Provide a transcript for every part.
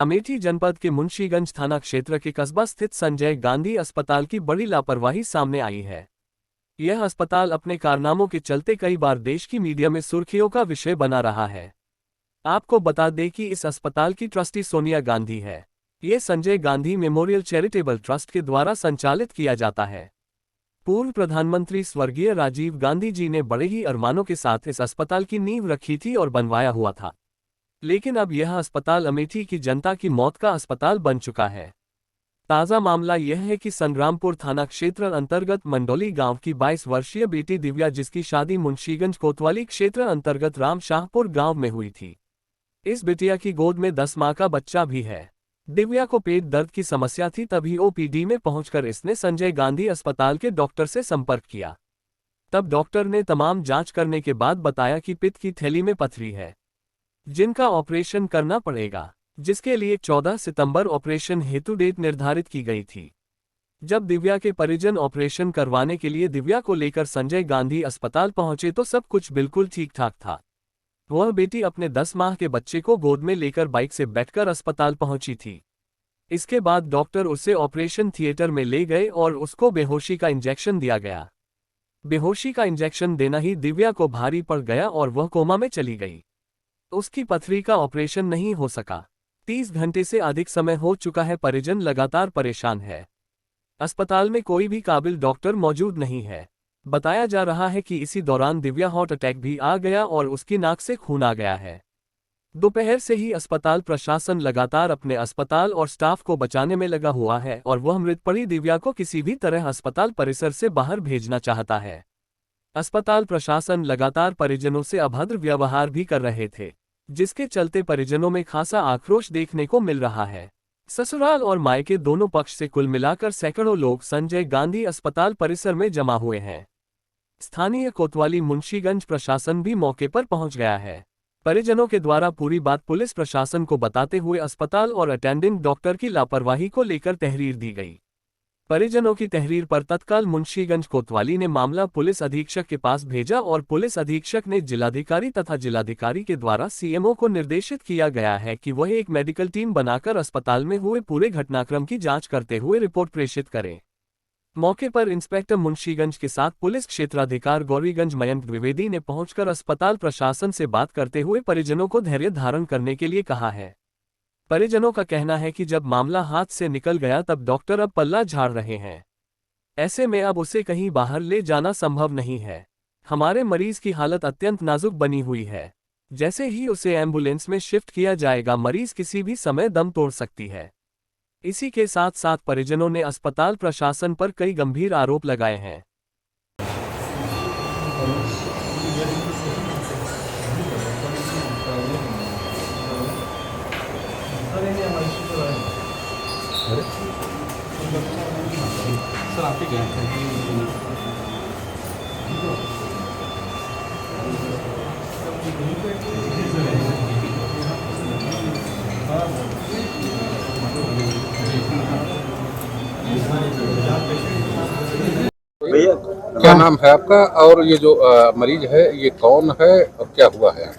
अमेठी जनपद के मुंशीगंज थाना क्षेत्र के कस्बा स्थित संजय गांधी अस्पताल की बड़ी लापरवाही सामने आई है। यह अस्पताल अपने कारनामों के चलते कई बार देश की मीडिया में सुर्खियों का विषय बना रहा है। आपको बता दें कि इस अस्पताल की ट्रस्टी सोनिया गांधी है। ये Sanjay Gandhi memorial charitable trust के द्वारा संचालित किया जाता है। पूर्व प्रधानमंत्री स्वर्गीय राजीव गांधी जी ने बड़े ही अरमानों के साथ इस अस्पताल की नींव रखी थी और बनवाया हुआ था। लेकिन अब यह अस्पताल अमेठी की जनता की मौत का अस्पताल बन चुका है। ताज़ा मामला यह है कि संग्रामपुर थाना क्षेत्र अंतर्गत मंडोली गांव की 22 वर्षीय बेटी दिव्या, जिसकी शादी मुंशीगंज कोतवाली क्षेत्र अंतर्गत राम शाहपुर गांव में हुई थी। इस बिटिया की गोद में 10 माह का बच्चा भी है। दिव्या को पेट दर्द की समस्या थी, तभी ओपीडी में पहुंचकर इसने संजय गांधी अस्पताल के डॉक्टर से संपर्क किया। तब डॉक्टर ने तमाम जांच करने के बाद बताया कि पित्त की थैली में पथरी है, जिनका ऑपरेशन करना पड़ेगा, जिसके लिए 14 सितंबर ऑपरेशन हेतु डेट निर्धारित की गई थी। जब दिव्या के परिजन ऑपरेशन करवाने के लिए दिव्या को लेकर संजय गांधी अस्पताल पहुंचे तो सब कुछ बिल्कुल ठीक ठाक था। वह बेटी अपने 10 माह के बच्चे को गोद में लेकर बाइक से बैठकर अस्पताल पहुंची थी। इसके बाद डॉक्टर उसे ऑपरेशन थिएटर में ले गए और उसको बेहोशी का इंजेक्शन दिया गया। बेहोशी का इंजेक्शन देना ही दिव्या को भारी पड़ गया और वह कोमा में चली गई। उसकी पथरी का ऑपरेशन नहीं हो सका। 30 घंटे से अधिक समय हो चुका है। परिजन लगातार परेशान है। अस्पताल में कोई भी काबिल डॉक्टर मौजूद नहीं है। बताया जा रहा है कि इसी दौरान दिव्या हार्ट अटैक भी आ गया और उसकी नाक से खून आ गया है। दोपहर से ही अस्पताल प्रशासन लगातार अपने अस्पताल और स्टाफ को बचाने में लगा हुआ है और वह मृत पड़ी दिव्या को किसी भी तरह अस्पताल परिसर से बाहर भेजना चाहता है। अस्पताल प्रशासन लगातार परिजनों से अभद्र व्यवहार भी कर रहे थे, जिसके चलते परिजनों में खासा आक्रोश देखने को मिल रहा है। ससुराल और मायके दोनों पक्ष से कुल मिलाकर सैकड़ों लोग संजय गांधी अस्पताल परिसर में जमा हुए हैं। स्थानीय कोतवाली मुंशीगंज प्रशासन भी मौके पर पहुंच गया है। परिजनों के द्वारा पूरी बात पुलिस प्रशासन को बताते हुए अस्पताल और अटेंडेंट डॉक्टर की लापरवाही को लेकर तहरीर दी गई। परिजनों की तहरीर पर तत्काल मुंशीगंज कोतवाली ने मामला पुलिस अधीक्षक के पास भेजा और पुलिस अधीक्षक ने जिलाधिकारी तथा जिलाधिकारी के द्वारा सीएमओ को निर्देशित किया गया है कि वह एक मेडिकल टीम बनाकर अस्पताल में हुए पूरे घटनाक्रम की जांच करते हुए रिपोर्ट प्रेषित करें। मौके पर इंस्पेक्टर मुंशीगंज के साथ पुलिस क्षेत्राधिकार गौरीगंज मयंक द्विवेदी ने पहुंचकर अस्पताल प्रशासन से बात करते हुए परिजनों को धैर्य धारण करने के लिए कहा है। परिजनों का कहना है कि जब मामला हाथ से निकल गया तब डॉक्टर अब पल्ला झाड़ रहे हैं। ऐसे में अब उसे कहीं बाहर ले जाना संभव नहीं है। हमारे मरीज की हालत अत्यंत नाजुक बनी हुई है। जैसे ही उसे एम्बुलेंस में शिफ्ट किया जाएगा, मरीज किसी भी समय दम तोड़ सकती है। इसी के साथ साथ परिजनों ने अस्पताल प्रशासन पर कई गंभीर आरोप लगाए हैं। सर आप ही गए थे भैया, क्या नाम है आपका और ये जो मरीज है ये कौन है और क्या हुआ है?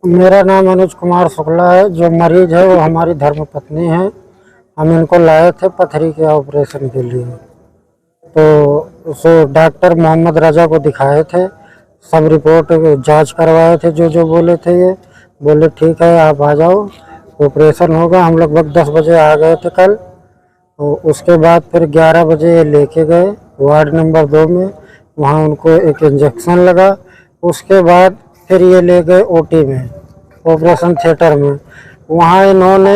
मेरा नाम अनुज कुमार शुक्ला है। जो मरीज है वो हमारी धर्मपत्नी है। हम इनको लाए थे पथरी के ऑपरेशन के लिए, तो उसे डॉक्टर मोहम्मद रजा को दिखाए थे। सब रिपोर्ट जांच करवाए थे। जो जो बोले थे ये बोले ठीक है आप आ जाओ, ऑपरेशन होगा। हम लगभग 10 बजे आ गए थे कल। तो उसके बाद फिर 11 बजे लेके गए वार्ड नंबर 2 में। वहाँ उनको एक इंजेक्शन लगा। उसके बाद फिर ये ले गए ओटी में, ऑपरेशन थिएटर में। वहाँ इन्होंने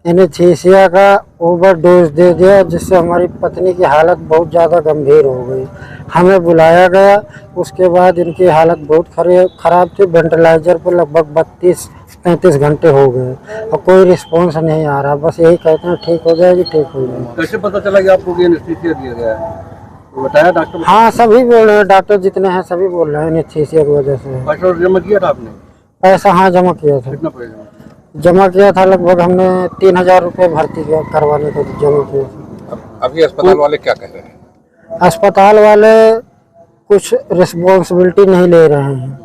एनेस्थीसिया का ओवरडोज दे दिया, जिससे हमारी पत्नी की हालत बहुत ज़्यादा गंभीर हो गई। हमें बुलाया गया। उसके बाद इनकी हालत बहुत ख़राब थी। वेंटिलेटर पर लगभग 32-33 घंटे हो गए और कोई रिस्पॉन्स नहीं आ रहा। बस यही कहते हैं ठीक हो जाएगी, ठीक हो जाएगी। कैसे पता चला कि आपको एनेस्थीसिया दिया गया है? तो बताया डॉक्टर? हाँ, सभी बोल रहे हैं, डॉक्टर जितने हैं सभी बोल रहे हैं एनेस्थीसिया की वजह से। पैसा जमा किया था आपने? पैसा हाँ जमा किया था। कितना पैसा जमा किया था? लगभग हमने 3000 रुपये भर्ती करवाने को जमा किया था। अभी अस्पताल वाले क्या कह रहे हैं? अस्पताल वाले कुछ रिस्पॉन्सिबिलिटी नहीं ले रहे हैं।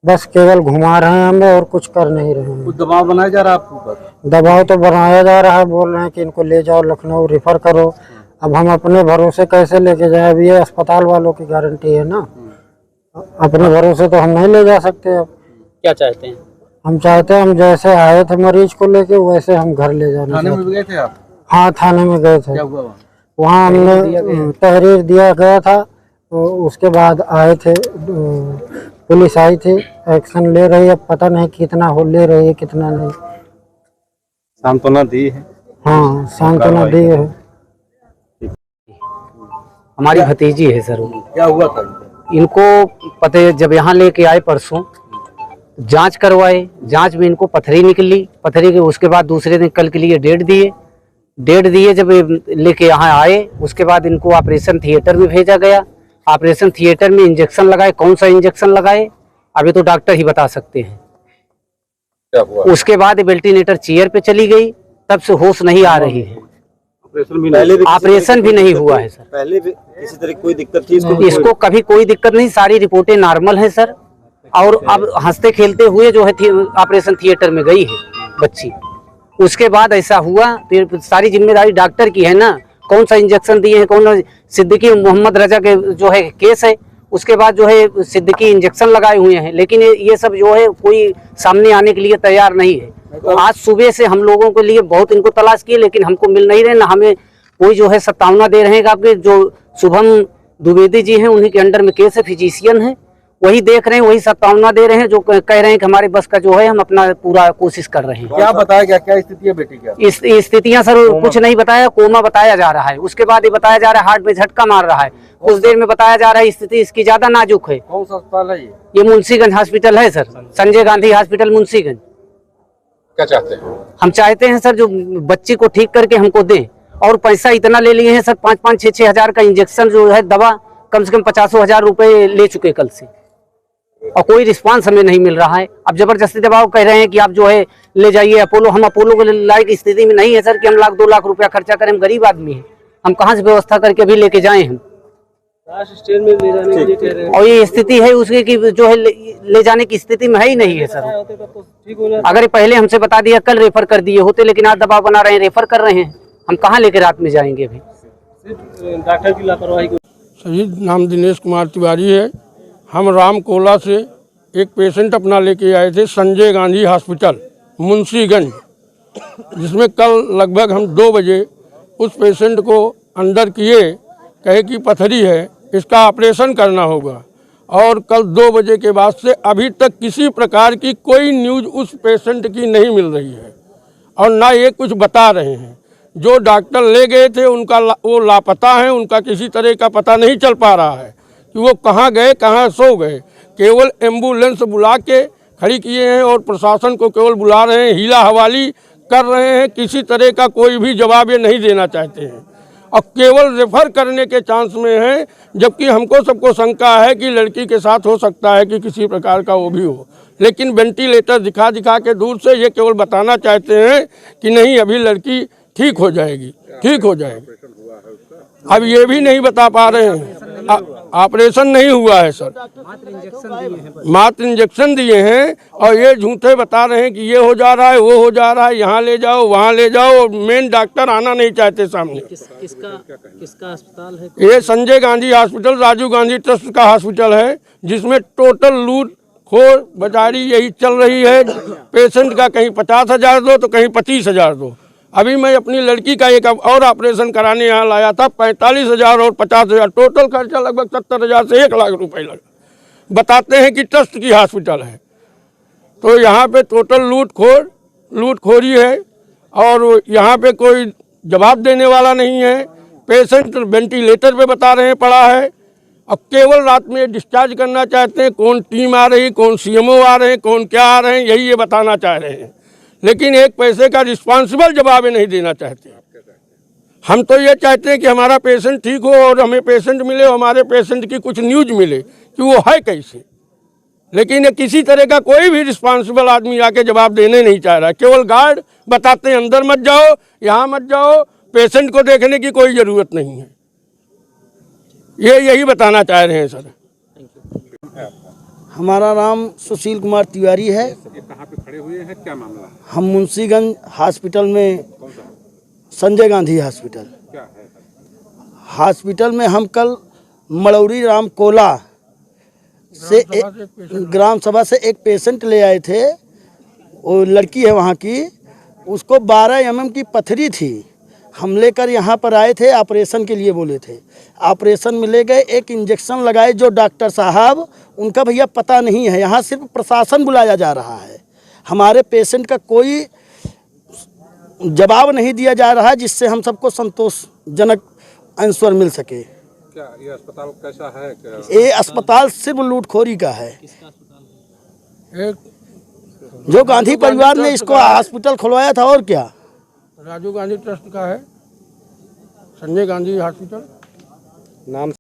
बस केवल घुमा रहे हैं हमें और कुछ कर नहीं रहे हैं। कुछ दबाव बनाया जा रहा है आपके ऊपर? दबाव तो बनाया जा रहा है, बोल रहे हैं कि इनको ले जाओ लखनऊ रेफर करो। अब हम अपने भरोसे कैसे लेके जाए? अब ये अस्पताल वालों की गारंटी है ना, अपने भरोसे तो हम नहीं ले जा सकते। अब क्या चाहते हैं? हम चाहते हैं हम जैसे आए थे मरीज को लेके वैसे हम घर ले जाना थाने में चाहते भी गए थे आप? हाँ, थाने में गए थे। क्या हुआ वहाँ? वहाँ हमने तहरीर दिया गया था, तो उसके बाद आए थे, पुलिस आई थी, एक्शन ले रही है। पता नहीं कितना हो ले रही है कितना नहीं। सांत्वना दी है? हाँ, सांत्वना दी है। हमारी भतीजी है सर वो। क्या हुआ था? इनको पता है, जब यहाँ लेके आए परसों जांच करवाए, जांच में इनको पथरी निकली। पथरी के उसके बाद दूसरे दिन कल के लिए डेट दिए। जब लेके यहाँ आए उसके बाद इनको ऑपरेशन थिएटर में भेजा गया। ऑपरेशन थिएटर में इंजेक्शन लगाए। कौन सा इंजेक्शन लगाए अभी तो डॉक्टर ही बता सकते हैं। क्या हुआ? उसके बाद वेंटिलेटर चेयर पे चली गई, तब से होश नहीं आ रही है। ऑपरेशन भी नहीं हुआ है सर। पहले भी किसी तरह कोई दिक्कत थी इसको कभी कोई दिक्कत नहीं, सारी रिपोर्टें नॉर्मल हैं सर। और अब हंसते खेलते हुए जो है ऑपरेशन थिएटर में गई है बच्ची। उसके बाद ऐसा हुआ, फिर सारी जिम्मेदारी डॉक्टर की है ना। कौन सा इंजेक्शन दिए हैं, कौन सिद्दीकी मोहम्मद रजा के जो है केस है, उसके बाद जो है सिद्दीकी इंजेक्शन लगाए हुए हैं, लेकिन ये सब जो है कोई सामने आने के लिए तैयार नहीं है। तो आज सुबह से हम लोगों के लिए बहुत इनको तलाश किए, लेकिन हमको मिल नहीं रहे ना। हमें कोई जो है सत्तावना दे रहे हैं। आपके जो शुभम द्विवेदी जी हैं उन्हीं के अंडर में केस है, फिजिशियन है, वही देख रहे हैं, वही सत्तावना दे रहे हैं, जो कह रहे हैं कि हमारे बस का जो है हम अपना पूरा कोशिश कर रहे हैं। क्या बताया गया? क्या स्थिति है बेटी का? इस स्थितियां सर कुछ नहीं बताया, कोमा बताया जा रहा है। उसके बाद ये बताया जा रहा है हार्ट में झटका मार रहा है। कुछ देर में बताया जा रहा है स्थिति इसकी ज्यादा नाजुक है। कौन सा अस्पताल है ये? ये मुंशीगंज हॉस्पिटल है सर, संजय गांधी हॉस्पिटल मुंशीगंज। क्या चाहते हैं? हम चाहते हैं सर जो बच्ची को ठीक करके हमको दें। और पैसा इतना ले लिए हैं सर, 5-5, 6-6 हजार का इंजेक्शन जो है, दवा कम से कम 50,000 रुपए ले चुके कल से, और कोई रिस्पांस हमें नहीं मिल रहा है। अब जबरदस्ती दबाव कह रहे हैं कि आप जो है ले जाइए अपोलो। हम अपोलो को लायक स्थिति में नहीं है सर कि हम 1-2 लाख रुपया खर्चा करें। हम गरीब आदमी हैं, हम कहाँ से व्यवस्था करके भी लेके जाए हम। और ये स्थिति है उसकी कि जो है ले जाने की स्थिति में है ही नहीं है सर। अगर पहले हमसे बता दिया कल रेफर कर दिए होते, लेकिन आज दबाव बना रहे हैं, रेफर कर रहे हैं। हम कहाँ लेके रात में जाएंगे अभी? डॉक्टर की लापरवाही। सही नाम दिनेश कुमार तिवारी है। हम रामकोला से एक पेशेंट अपना लेके आए थे संजय गांधी हॉस्पिटल मुंशीगंज, जिसमें कल लगभग हम 2 बजे उस पेशेंट को अंदर किए, कहे कि पथरी है, इसका ऑपरेशन करना होगा। और कल 2 बजे के बाद से अभी तक किसी प्रकार की कोई न्यूज़ उस पेशेंट की नहीं मिल रही है, और ना ये कुछ बता रहे हैं। जो डॉक्टर ले गए थे वो लापता हैं, उनका किसी तरह का पता नहीं चल पा रहा है कि वो कहाँ गए, कहाँ सो गए। केवल एम्बुलेंस बुला के खड़ी किए हैं और प्रशासन को केवल बुला रहे हैं, हीला हवाली कर रहे हैं। किसी तरह का कोई भी जवाब ये नहीं देना चाहते हैं, और केवल रेफर करने के चांस में हैं। जबकि हमको सबको शंका है कि लड़की के साथ हो सकता है कि किसी प्रकार का वो भी हो, लेकिन वेंटिलेटर दिखा के दूर से ये केवल बताना चाहते हैं कि नहीं, अभी लड़की ठीक हो जाएगी, ठीक हो जाएगी। अब ये भी नहीं बता पा रहे हैं। ऑपरेशन नहीं हुआ है सर, मात्र इंजेक्शन दिए हैं, और ये झूठे बता रहे हैं कि ये हो जा रहा है, वो हो जा रहा है, यहाँ ले जाओ, वहाँ ले जाओ, और मेन डॉक्टर आना नहीं चाहते सामने। किसका अस्पताल है? ये संजय गांधी हॉस्पिटल राजीव गांधी ट्रस्ट का हॉस्पिटल है, जिसमें टोटल लूट खोर बाजारी यही चल रही है। पेशेंट का कहीं 50,000 दो तो कहीं 25,000 दो। अभी मैं अपनी लड़की का एक और ऑपरेशन कराने यहाँ लाया था, 45,000 और 50,000, टोटल खर्चा लगभग 70,000 से 1 लाख रुपए लगा। बताते हैं कि ट्रस्ट की हॉस्पिटल है, तो यहाँ पे टोटल लूटखोरी है, और यहाँ पे कोई जवाब देने वाला नहीं है। पेशेंट वेंटिलेटर पे बता रहे हैं पड़ा है, अब केवल रात में डिस्चार्ज करना चाहते हैं। कौन टीम आ रही, कौन सीएमओ आ रहे हैं, कौन क्या आ रहे हैं, यही ये बताना चाह रहे हैं, लेकिन एक पैसे का रिस्पॉन्सिबल जवाब नहीं देना चाहते। हम तो ये चाहते हैं कि हमारा पेशेंट ठीक हो और हमें पेशेंट मिले, हमारे पेशेंट की कुछ न्यूज मिले कि वो है कैसे, लेकिन किसी तरह का कोई भी रिस्पॉन्सिबल आदमी आके जवाब देने नहीं चाह रहा है। केवल गार्ड बताते हैं अंदर मत जाओ, यहाँ मत जाओ, पेशेंट को देखने की कोई ज़रूरत नहीं है। ये यही बताना चाह रहे हैं सर। हमारा नाम सुशील कुमार तिवारी है। ये कहाँ पे खड़े हुए हैं, क्या मामला है? हम मुंशीगंज हॉस्पिटल में, संजय गांधी हॉस्पिटल, क्या है? हॉस्पिटल में हम कल मड़ौरी राम कोला से ग्राम सभा से एक पेशेंट ले आए थे। वो लड़की है वहाँ की, उसको 12 mm की पथरी थी। हम लेकर यहाँ पर आए थे, ऑपरेशन के लिए बोले थे। ऑपरेशन में ले गए, एक इंजेक्शन लगाए जो डॉक्टर साहब, उनका भैया पता नहीं है। यहाँ सिर्फ प्रशासन बुलाया जा रहा है, हमारे पेशेंट का कोई जवाब नहीं दिया जा रहा है, जिससे हम सबको संतोषजनक आंसर मिल सके। क्या ये अस्पताल कैसा है? ये अस्पताल सिर्फ लूटखोरी का है। एक जो गांधी परिवार ने इसको हॉस्पिटल खुलवाया था, और क्या। राजीव गांधी ट्रस्ट का है, संजय गांधी हॉस्पिटल। नाम